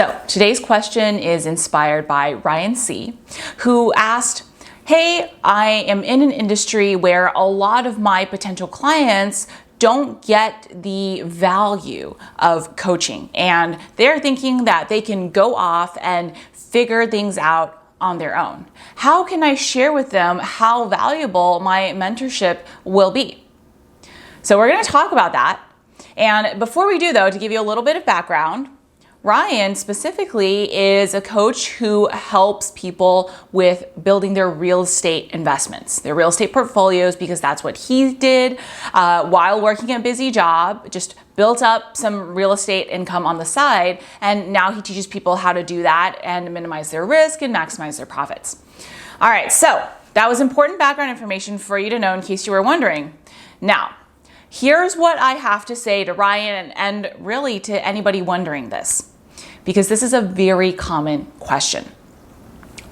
So today's question is inspired by Ryan C., who asked, hey, I am in an industry where a lot of my potential clients don't get the value of coaching, and they're thinking that they can go off and figure things out on their own. How can I share with them how valuable my mentorship will be? So we're going to talk about that. And before we do, though, to give you a little bit of background, Ryan specifically is a coach who helps people with building their real estate investments, their real estate portfolios, because that's what he did while working a busy job, just built up some real estate income on the side. And now he teaches people how to do that and minimize their risk and maximize their profits. All right, so that was important background information for you to know in case you were wondering. Now, here's what I have to say to Ryan and really to anybody wondering this, because this is a very common question.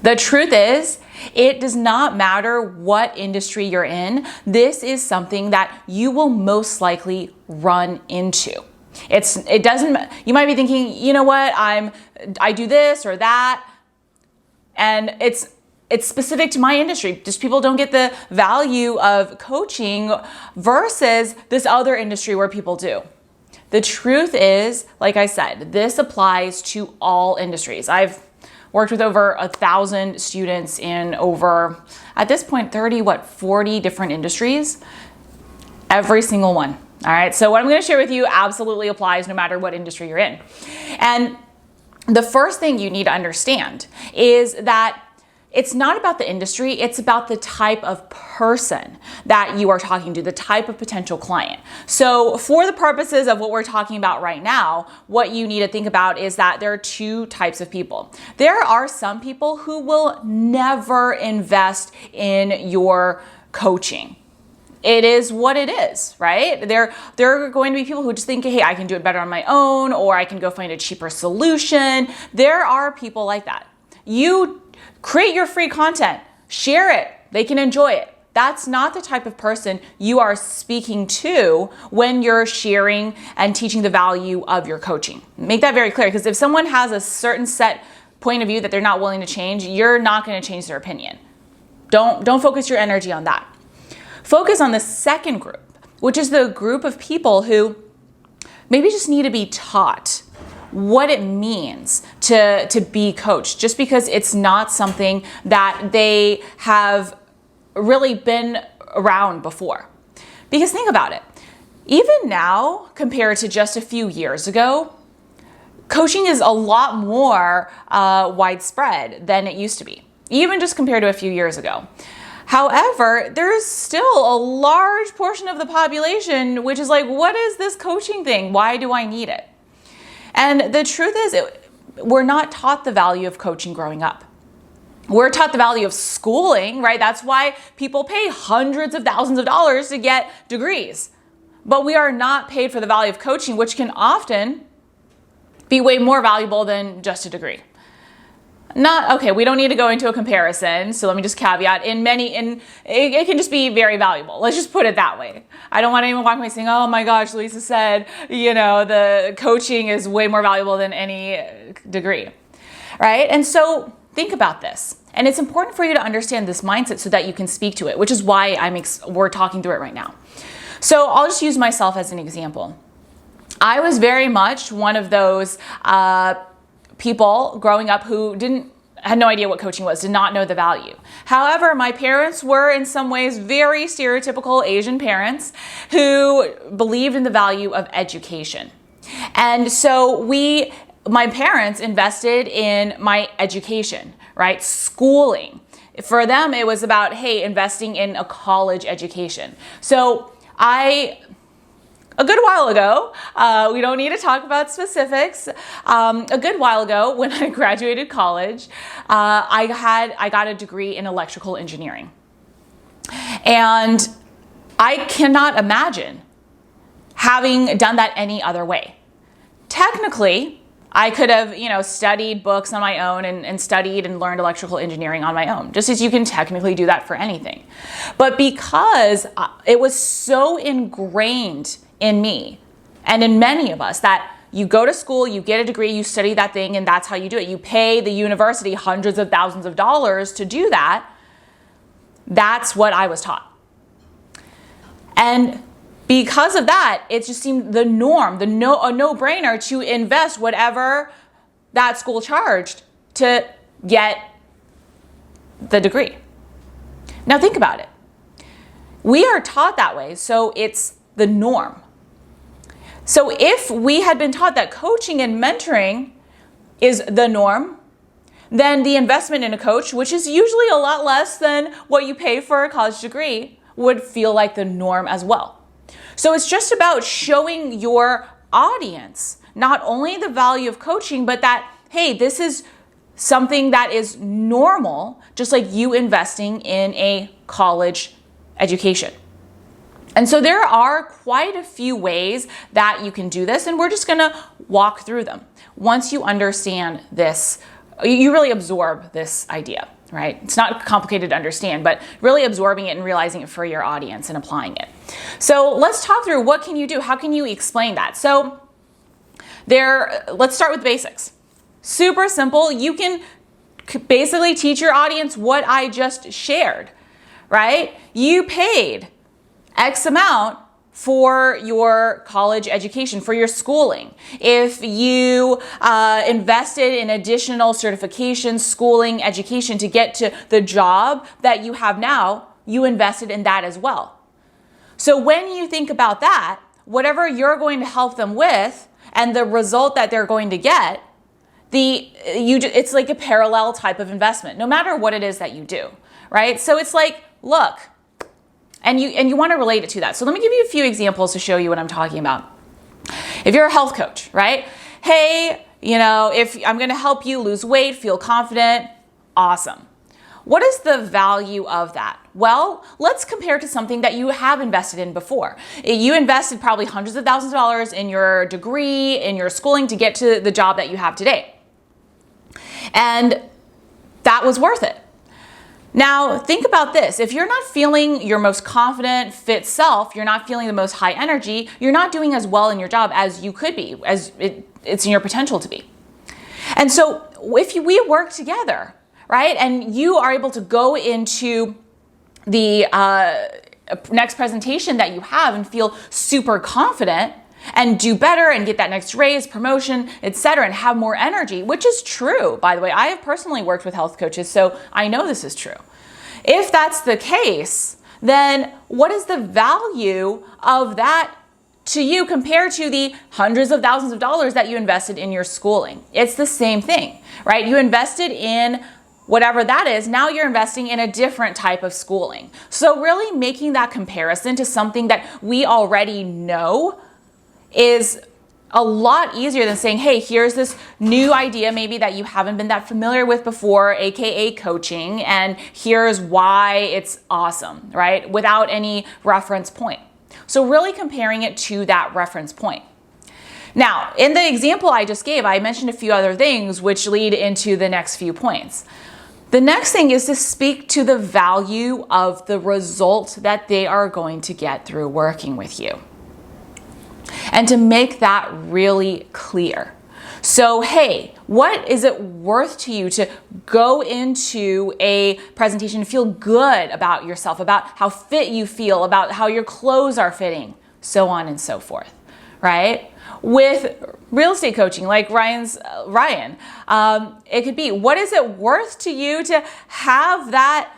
The truth is, it does not matter what industry you're in. This is something that you will most likely run into. You might be thinking, you know what, I do this or that, and it's specific to my industry. Just people don't get the value of coaching versus this other industry where people do. The truth is, like I said, this applies to all industries. I've worked with over 1,000 students in over, at this point, 40 different industries. Every single one. All right. So what I'm going to share with you absolutely applies no matter what industry you're in. And the first thing you need to understand is that it's not about the industry, it's about the type of person that you are talking to, the type of potential client. So for the purposes of what we're talking about right now, what you need to think about is that there are two types of people. There are some people who will never invest in your coaching. It is what it is, right? There are going to be people who just think, hey, I can do it better on my own, or I can go find a cheaper solution. There are people like that. You create your free content, share it, they can enjoy it. That's not the type of person you are speaking to when you're sharing and teaching the value of your coaching. Make that very clear, because if someone has a certain set point of view that they're not willing to change, you're not going to change their opinion. Don't focus your energy on that. Focus on the second group, which is the group of people who maybe just need to be taught what it means to be coached, just because it's not something that they have really been around before. Because think about it, even now compared to just a few years ago, coaching is a lot more widespread than it used to be, even just compared to a few years ago. However, there's still a large portion of the population which is like, what is this coaching thing? Why do I need it? And the truth is, we're not taught the value of coaching growing up. We're taught the value of schooling, right? That's why people pay hundreds of thousands of dollars to get degrees. But we are not paid for the value of coaching, which can often be way more valuable than just a degree. We don't need to go into a comparison, so let me just caveat, it can just be very valuable. Let's just put it that way. I don't want anyone walking away saying, oh my gosh, Lisa said, the coaching is way more valuable than any degree, right? And so think about this. And it's important for you to understand this mindset so that you can speak to it, which is why we're talking through it right now. So I'll just use myself as an example. I was very much one of those people growing up who had no idea what coaching was, did not know the value. However, my parents were in some ways very stereotypical Asian parents who believed in the value of education. And so my parents invested in my education, right? Schooling. For them, it was about, hey, investing in a college education. So a good while ago, we don't need to talk about specifics. A good while ago, when I graduated college, I got a degree in electrical engineering. And I cannot imagine having done that any other way. Technically, I could have, studied books on my own and studied and learned electrical engineering on my own, just as you can technically do that for anything. But because it was so ingrained in me and in many of us that you go to school, you get a degree, you study that thing, and that's how you do it. You pay the university hundreds of thousands of dollars to do that. That's what I was taught. And because of that, it just seemed the norm, a no-brainer to invest whatever that school charged to get the degree. Now think about it. We are taught that way, so it's the norm. So if we had been taught that coaching and mentoring is the norm, then the investment in a coach, which is usually a lot less than what you pay for a college degree, would feel like the norm as well. So it's just about showing your audience not only the value of coaching, but that, hey, this is something that is normal, just like you investing in a college education. And so there are quite a few ways that you can do this, and we're just gonna walk through them. Once you understand this, you really absorb this idea, right? It's not complicated to understand, but really absorbing it and realizing it for your audience and applying it. So let's talk through what can you do? How can you explain that? So let's start with the basics. Super simple. You can basically teach your audience what I just shared, right? You paid X amount for your college education, for your schooling. If you invested in additional certification, schooling, education to get to the job that you have now, you invested in that as well. So when you think about that, whatever you're going to help them with and the result that they're going to get, it's like a parallel type of investment, no matter what it is that you do, right? So it's like, look, and you want to relate it to that. So let me give you a few examples to show you what I'm talking about. If you're a health coach, right? Hey, if I'm going to help you lose weight, feel confident, awesome. What is the value of that? Well, let's compare to something that you have invested in before. You invested probably hundreds of thousands of dollars in your degree, in your schooling to get to the job that you have today. And that was worth it. Now, think about this. If you're not feeling your most confident, fit self, you're not feeling the most high energy, you're not doing as well in your job as you could be, as it's in your potential to be. And so if we work together, right, and you are able to go into the next presentation that you have and feel super confident and do better and get that next raise, promotion, etc., and have more energy, which is true, by the way. I have personally worked with health coaches, so I know this is true. If that's the case, then what is the value of that to you compared to the hundreds of thousands of dollars that you invested in your schooling? It's the same thing, right? You invested in whatever that is, now you're investing in a different type of schooling. So really making that comparison to something that we already know is a lot easier than saying, hey, here's this new idea maybe that you haven't been that familiar with before, aka coaching, and here's why it's awesome, right? Without any reference point. So really comparing it to that reference point. Now, in the example I just gave, I mentioned a few other things which lead into the next few points. The next thing is to speak to the value of the result that they are going to get through working with you. And to make that really clear. So, hey, what is it worth to you to go into a presentation and feel good about yourself, about how fit you feel, about how your clothes are fitting, so on and so forth, right? With real estate coaching, like Ryan, it could be, what is it worth to you to have that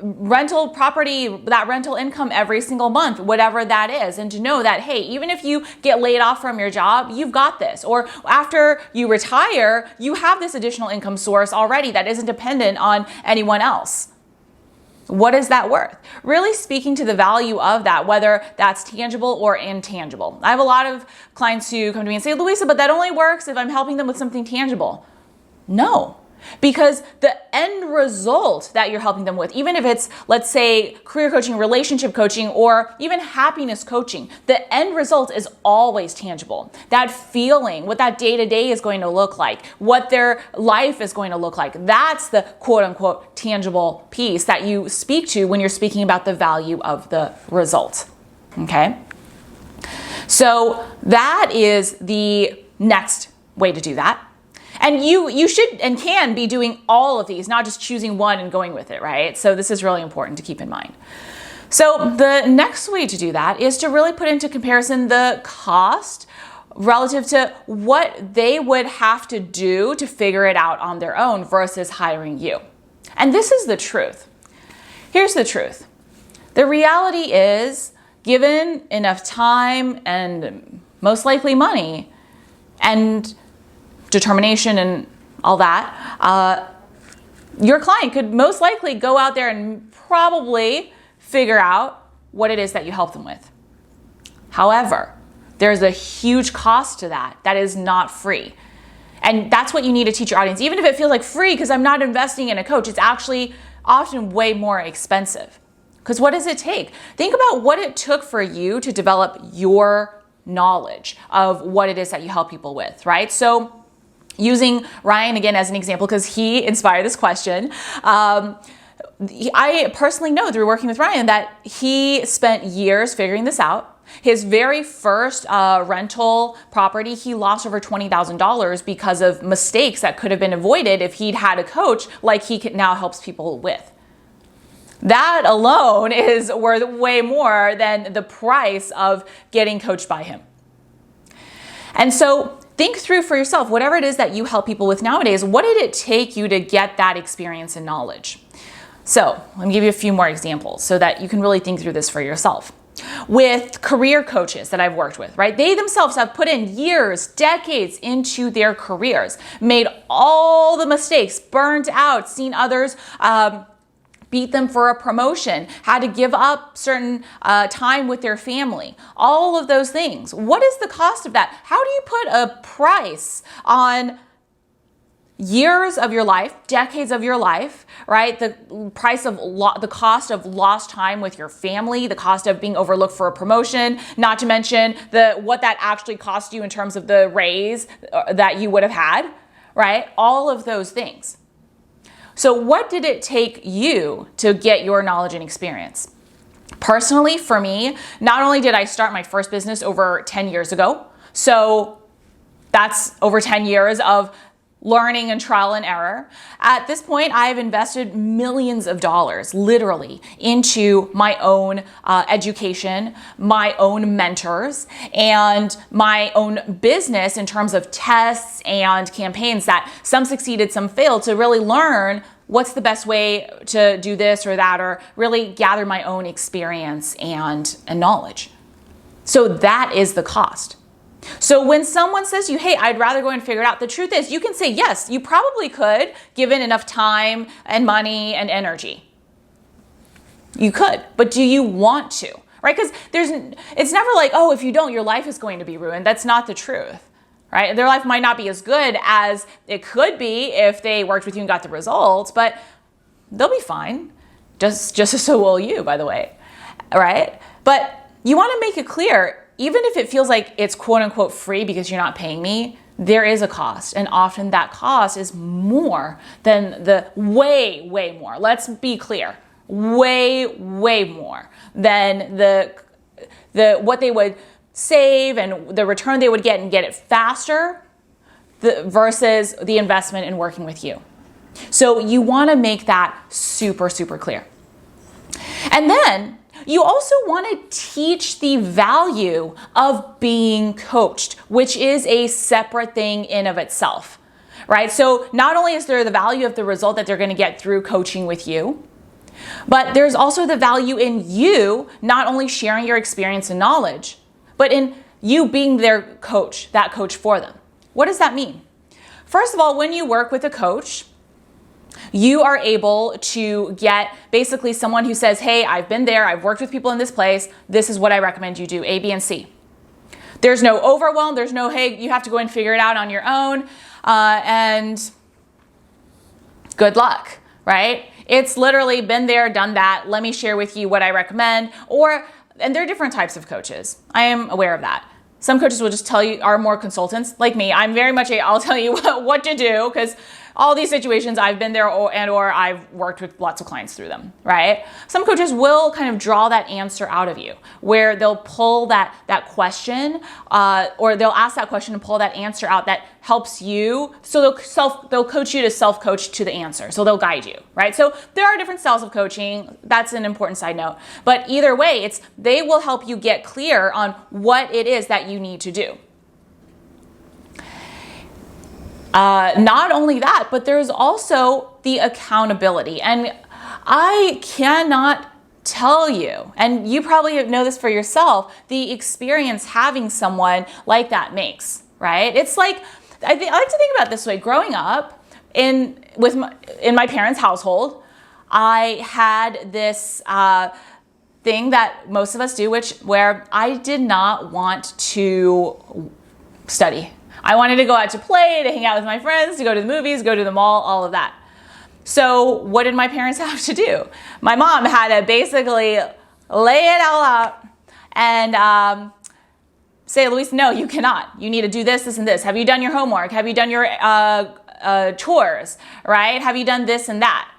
rental property, that rental income every single month, whatever that is, and to know that, hey, even if you get laid off from your job, you've got this. Or after you retire, you have this additional income source already that isn't dependent on anyone else. What is that worth? Really speaking to the value of that, whether that's tangible or intangible. I have a lot of clients who come to me and say, Louisa, but that only works if I'm helping them with something tangible. No. Because the end result that you're helping them with, even if it's, let's say, career coaching, relationship coaching, or even happiness coaching, the end result is always tangible. That feeling, what that day-to-day is going to look like, what their life is going to look like, that's the quote-unquote tangible piece that you speak to when you're speaking about the value of the result. Okay? So that is the next way to do that. And you should and can be doing all of these, not just choosing one and going with it, right? So this is really important to keep in mind. So the next way to do that is to really put into comparison the cost relative to what they would have to do to figure it out on their own versus hiring you. And this is the truth. Here's the truth. The reality is, given enough time and most likely money and determination and all that, your client could most likely go out there and probably figure out what it is that you help them with. However, there's a huge cost to that. That is not free. And that's what you need to teach your audience. Even if it feels like free because I'm not investing in a coach, it's actually often way more expensive. Because what does it take? Think about what it took for you to develop your knowledge of what it is that you help people with, right? So using Ryan again as an example, because he inspired this question, I personally know through working with Ryan that he spent years figuring this out. His very first rental property, he lost over $20,000 because of mistakes that could have been avoided if he'd had a coach like he now helps people with. That alone is worth way more than the price of getting coached by him. And so think through for yourself, whatever it is that you help people with nowadays, what did it take you to get that experience and knowledge? So let me give you a few more examples so that you can really think through this for yourself. With career coaches that I've worked with, right? They themselves have put in years, decades into their careers, made all the mistakes, burned out, seen others beat them for a promotion, had to give up certain time with their family, all of those things. What is the cost of that? How do you put a price on years of your life, decades of your life, right? The price of the cost of lost time with your family, the cost of being overlooked for a promotion, not to mention what that actually cost you in terms of the raise that you would have had, right? All of those things. So what did it take you to get your knowledge and experience? Personally, for me, not only did I start my first business over 10 years ago, so that's over 10 years of learning and trial and error. At this point, I've invested millions of dollars, literally, into my own education, my own mentors, and my own business in terms of tests and campaigns that some succeeded, some failed, to really learn what's the best way to do this or that, or really gather my own experience and knowledge. So that is the cost. So when someone says to you, hey, I'd rather go and figure it out, the truth is you can say, yes, you probably could, given enough time and money and energy. You could, but do you want to, right? Because it's never like, oh, if you don't, your life is going to be ruined. That's not the truth, right? Their life might not be as good as it could be if they worked with you and got the results, but they'll be fine. Just as so will you, by the way, right? But you want to make it clear, even if it feels like it's quote unquote free because you're not paying me, there is a cost. And often that cost is more than way more. Let's be clear. Way more than the what they would save and the return they would get and get it faster versus the investment in working with you. So you want to make that super clear. And then you also want to teach the value of being coached, which is a separate thing in of itself, right? So not only is there the value of the result that they're going to get through coaching with you, but there's also the value in you not only sharing your experience and knowledge, but in you being their coach, that coach for them. What does that mean? First of all, when you work with a coach, you are able to get basically someone who says, hey, I've been there, I've worked with people in this place, this is what I recommend you do, A, B, and C. There's no overwhelm, there's no, hey, you have to go and figure it out on your own, and good luck, right? It's literally been there, done that, let me share with you what I recommend, and there are different types of coaches. I am aware of that. Some coaches will just tell you, are more consultants like me. I'm very much I'll tell you what to do because all these situations, I've been there or I've worked with lots of clients through them, right? Some coaches will kind of draw that answer out of you, where they'll pull that question, or they'll ask that question and pull that answer out that helps you. So they'll coach you to self-coach to the answer. So they'll guide you, right? So there are different styles of coaching. That's an important side note. But either way, they will help you get clear on what it is that you need to do. Not only that, but there's also the accountability. And I cannot tell you, and you probably know this for yourself, the experience having someone like that makes, right? It's like, I like to think about it this way. Growing up in my parents' household, I had this thing that most of us do, where I did not want to study. I wanted to go out to play, to hang out with my friends, to go to the movies, go to the mall, all of that. So what did my parents have to do? My mom had to basically lay it all out and say, Luis, no, you cannot. You need to do this, this, and this. Have you done your homework? Have you done your chores, right? Have you done this and that?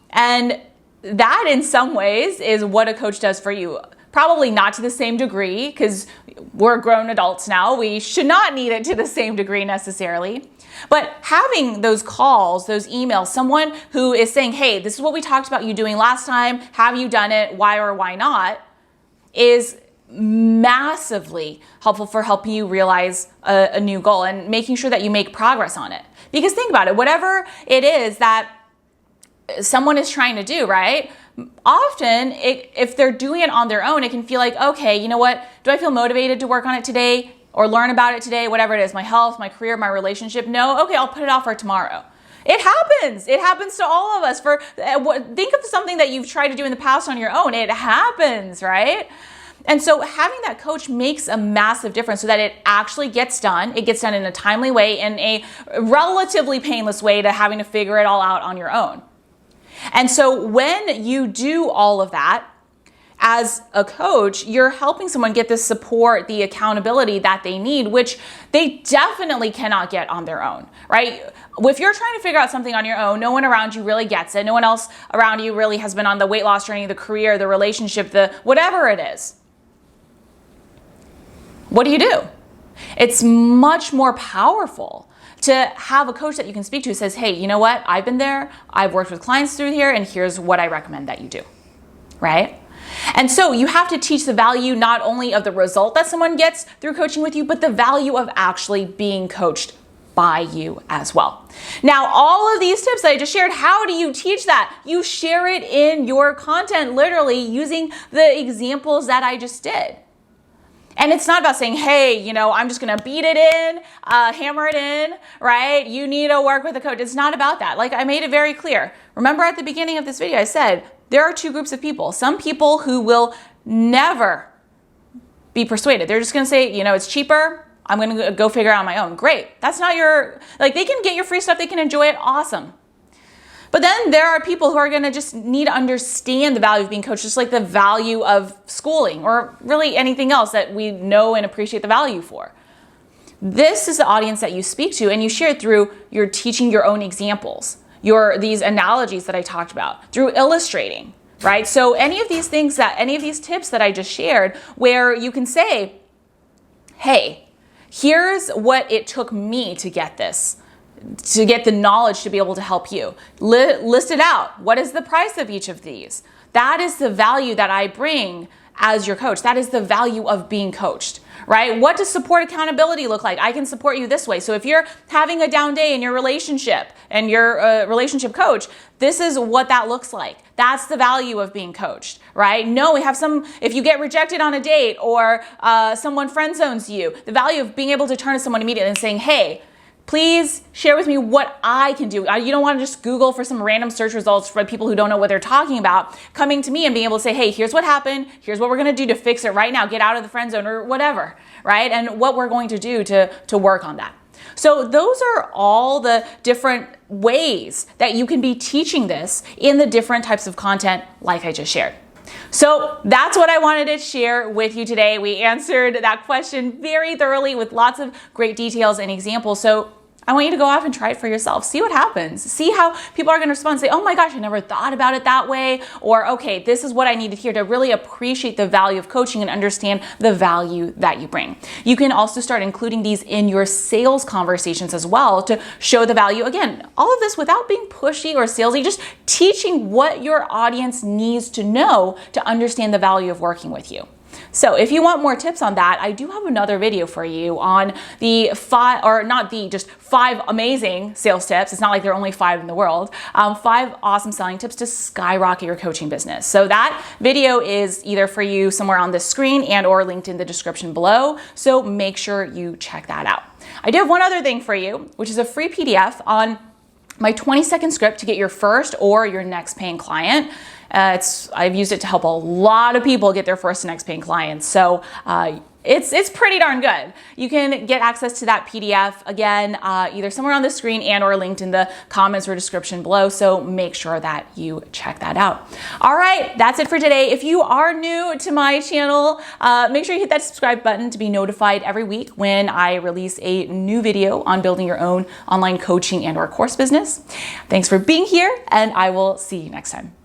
And that in some ways is what a coach does for you. Probably not to the same degree, because we're grown adults now. We should not need it to the same degree necessarily. But having those calls, those emails, someone who is saying, hey, this is what we talked about you doing last time. Have you done it? Why or why not? Is massively helpful for helping you realize a new goal and making sure that you make progress on it. Because think about it, whatever it is that someone is trying to do, right? Often, if they're doing it on their own, it can feel like, okay, you know what? Do I feel motivated to work on it today or learn about it today? Whatever it is, my health, my career, my relationship. No, okay, I'll put it off for tomorrow. It happens. It happens to all of us. Think of something that you've tried to do in the past on your own. It happens, right? And so having that coach makes a massive difference so that it actually gets done. It gets done in a timely way, in a relatively painless way to having to figure it all out on your own. And so when you do all of that, as a coach, you're helping someone get the support, the accountability that they need, which they definitely cannot get on their own, right? If you're trying to figure out something on your own, no one around you really gets it. No one else around you really has been on the weight loss journey, the career, the relationship, the whatever it is. What do? It's much more powerful to have a coach that you can speak to who says, hey, you know what? I've been there. I've worked with clients through here, and here's what I recommend that you do, right? And so you have to teach the value not only of the result that someone gets through coaching with you, but the value of actually being coached by you as well. Now, all of these tips that I just shared, how do you teach that? You share it in your content, literally using the examples that I just did. And it's not about saying, hey, I'm just going to beat it in, hammer it in, right? You need to work with a coach. It's not about that. Like I made it very clear. Remember at the beginning of this video, I said, there are two groups of people. Some people who will never be persuaded. They're just going to say, it's cheaper. I'm going to go figure it out on my own. Great. That's not they can get your free stuff. They can enjoy it. Awesome. But then there are people who are going to just need to understand the value of being coached, just like the value of schooling or really anything else that we know and appreciate the value for. This is the audience that you speak to, and you share it through your teaching your own examples, these analogies that I talked about, through illustrating, right? So any of these tips that I just shared, where you can say, hey, here's what it took me to get this, to get the knowledge to be able to help you. List it out. What is the price of each of these? That is the value that I bring as your coach. That is the value of being coached, right? What does support accountability look like? I can support you this way. So if you're having a down day in your relationship and you're a relationship coach, this is what that looks like. That's the value of being coached, right? No, if you get rejected on a date or someone friend zones you, the value of being able to turn to someone immediately and saying, hey, please share with me what I can do. You don't want to just Google for some random search results for people who don't know what they're talking about. Coming to me and being able to say, hey, here's what happened. Here's what we're going to do to fix it right now. Get out of the friend zone or whatever, right? And what we're going to do to work on that. So those are all the different ways that you can be teaching this in the different types of content like I just shared. So that's what I wanted to share with you today. We answered that question very thoroughly with lots of great details and examples. So I want you to go off and try it for yourself. See what happens. See how people are going to respond and say, oh my gosh, I never thought about it that way. Or, okay, this is what I needed here to really appreciate the value of coaching and understand the value that you bring. You can also start including these in your sales conversations as well to show the value. Again, all of this without being pushy or salesy, just teaching what your audience needs to know to understand the value of working with you. So if you want more tips on that, I do have another video for you on the just five amazing sales tips. It's not like there are only 5 in the world. 5 awesome selling tips to skyrocket your coaching business. So that video is either for you somewhere on this screen and or linked in the description below. So make sure you check that out. I do have one other thing for you, which is a free PDF on my 20-second script to get your first or your next paying client. I've used it to help a lot of people get their first and next paying clients. So it's pretty darn good. You can get access to that PDF again, either somewhere on the screen and or linked in the comments or description below. So make sure that you check that out. All right, that's it for today. If you are new to my channel, make sure you hit that subscribe button to be notified every week when I release a new video on building your own online coaching and or course business. Thanks for being here, and I will see you next time.